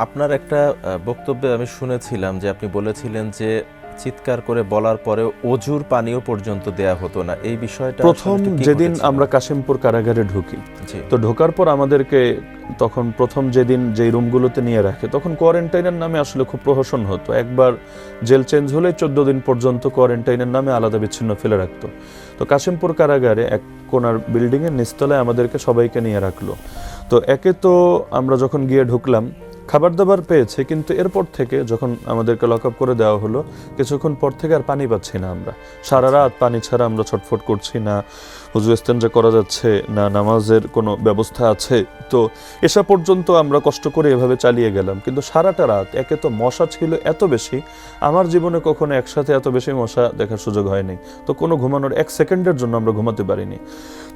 আপনার একটা বক্তব্যে আমি শুনেছিলাম যে আপনি বলেছিলেন যে চিৎকার করে বলার পরে অজুর পানিও পর্যন্ত দেয়া হতো না। এই বিষয়টা প্রথম যেদিন আমরা কাশিমপুর কারাগারে ঢুকি, তো ঢোকার পর আমাদেরকে তখন প্রথম যেদিন যেই রুমগুলোতে নিয়ে রাখে তখন কোয়ারেন্টাইনের নামে আসলে খুব প্রহসন হতো। একবার জেল চেঞ্জ হলে 14 দিন পর্যন্ত কোয়ারেন্টাইনের নামে আলাদা বিচ্ছিন্ন ফেলে রাখতো। তো কাশিমপুর কারাগারে এক কোনার বিল্ডিংয়ের নিচতলায় আমাদেরকে সবাইকে নিয়ে রাখলো। তো একে তো আমরা যখন গিয়ে ঢুকলাম খাবার দাবার পেয়েছে, কিন্তু এরপর থেকে যখন আমাদেরকে লক আপ করে দেওয়া হলো কিছুক্ষণ পর থেকে আর পানি পাচ্ছি না। আমরা সারা রাত পানি ছাড়া আমরা ছটফট করছি, না হুজু ইস্তেঞ্জা করা যাচ্ছে, না নামাজের কোনো ব্যবস্থা আছে। তো এসা পর্যন্ত আমরা কষ্ট করে এভাবে চালিয়ে গেলাম, কিন্তু সারাটা রাত একে তো মশা ছিল এত বেশি, আমার জীবনে কখনো একসাথে এত বেশি মশা দেখার সুযোগ হয়নি। তো কোনো ঘুমানোর 1 সেকেন্ডের জন্য আমরা ঘুমাতে পারিনি।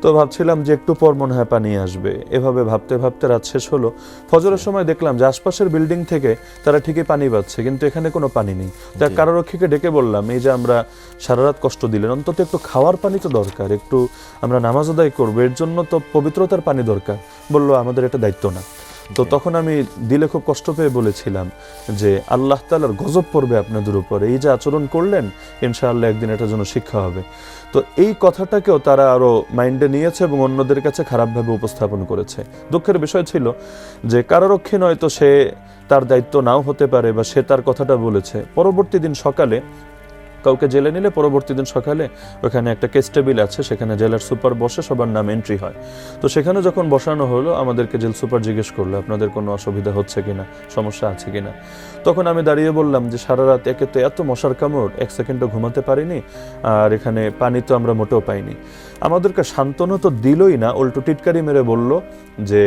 তো ভাবছিলাম যে একটু পর মনে হয় পানি আসবে, এভাবে ভাবতে ভাবতে রাত শেষ হলো। ফজরের সময় দেখলাম যে আশপাশের বিল্ডিং থেকে তারা ঠিকই পানি পাচ্ছে, কিন্তু এখানে কোনো পানি নেই। তাই কারারক্ষীকে ডেকে বললাম, এই যে আমরা সারা রাত কষ্ট দিলেন, অন্তত একটু খাওয়ার পানি তো দরকার, একটু আমরা নামাজ আদায় করবো, এর জন্য তো পবিত্রতার পানি দরকার। বললো আমাদের এটা দায়িত্ব না। তো তখন আমি দিলে খুব কষ্ট পেয়ে বলেছিলাম যে আল্লাহ তাআলার গজব পড়বে আপনাদের উপরে, এই যে আচরণ করলেন ইনশাআল্লাহ একদিন এটার জন্য শিক্ষা হবে। তো এই কথাটাকেও তারা আরো মাইন্ডে নিয়েছে এবং অন্যদের কাছে খারাপভাবে উপস্থাপন করেছে। দুঃখের বিষয় ছিল যে কারারক্ষী নয়তো সে তার দায়িত্ব নাও হতে পারে বা সে তার কথাটা বলেছে। পরবর্তী দিন সকালে কাউকে জেলে নিলে পরবর্তী দিন সকালে ওখানে একটা কেস টেবিল আছে, সেখানে জেলার সুপার বসে সবার নাম এন্ট্রি হয়। তো সেখানে যখন বসানো হলো আমাদেরকে জেল সুপার জিজ্ঞেস করলো আপনাদের কোনো অসুবিধা হচ্ছে কিনা, সমস্যা আছে কিনা। তখন আমি দাঁড়িয়ে বললাম যে সারা রাত একে তো এত মশার কামড়, 1 সেকেন্ডও ঘুমাতে পারিনি, আর এখানে পানি তো আমরা মোটেও পাইনি। আমাদেরকে সান্ত্বনা তো দিলই না, উল্টো টিটকারি মেরে বলল যে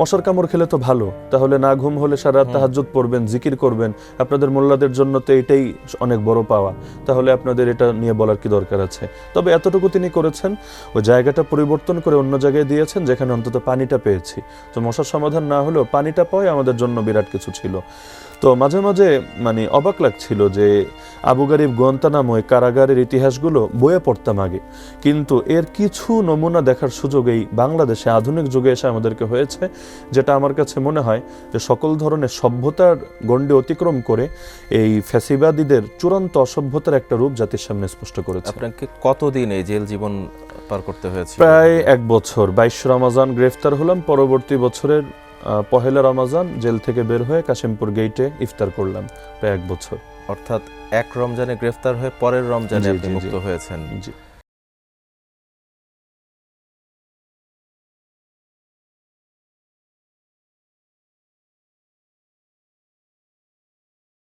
মশার কামড় খেলে তো ভালো, তাহলে না ঘুম হলে সারা রাত তাহাজ্জুদ পড়বেন, জিকির করবেন, আপনাদের মোল্লাদের জন্য তো এটাই অনেক বড় পাওয়া, তাহলে আপনাদের এটা নিয়ে বলার কি দরকার আছে। তবে এতটুকু তিনি করেছেন, ওই জায়গাটা পরিবর্তন করে অন্য জায়গায় দিয়েছেন যেখানে অন্তত পানিটা পেয়েছি। তো মশার সমাধান না হলেও পানিটা পাওয়া আমাদের জন্য বিরাট কিছু ছিল। তো মাঝে মাঝে মানে অবাক লাগছিল যে আবু গারিব গুয়ান্তানামো কারাগারের ইতিহাসগুলো বইয়ে পড়তাম আগে, কিন্তু এর কিছু নমুনা দেখার সুযোগ এই বাংলাদেশে আধুনিক যুগে এসে আমাদেরকে হয়েছে, যেটা আমার কাছে মনে হয় যে সকল ধরনের সভ্যতার গণ্ডি অতিক্রম করে এই ফ্যাসিবাদীদের চূড়ান্ত অসভ্যতার একটা রূপ জাতির সামনে স্পষ্ট করেছে। আপনাকে কতদিন এই জেল জীবন পার করতে হয়েছে? প্রায় 1 বছর। 22 রমজান গ্রেফতার হলাম, পরবর্তী বছরের 1 রমজান জেল থেকে বের হয়ে কাশিমপুর গেইটে ইফতার করলাম, প্রায় 1 বছর। অর্থাৎ 1 রমজানে গ্রেফতার হয়ে পরের রমজানে আপনি মুক্ত হয়েছেন। জি।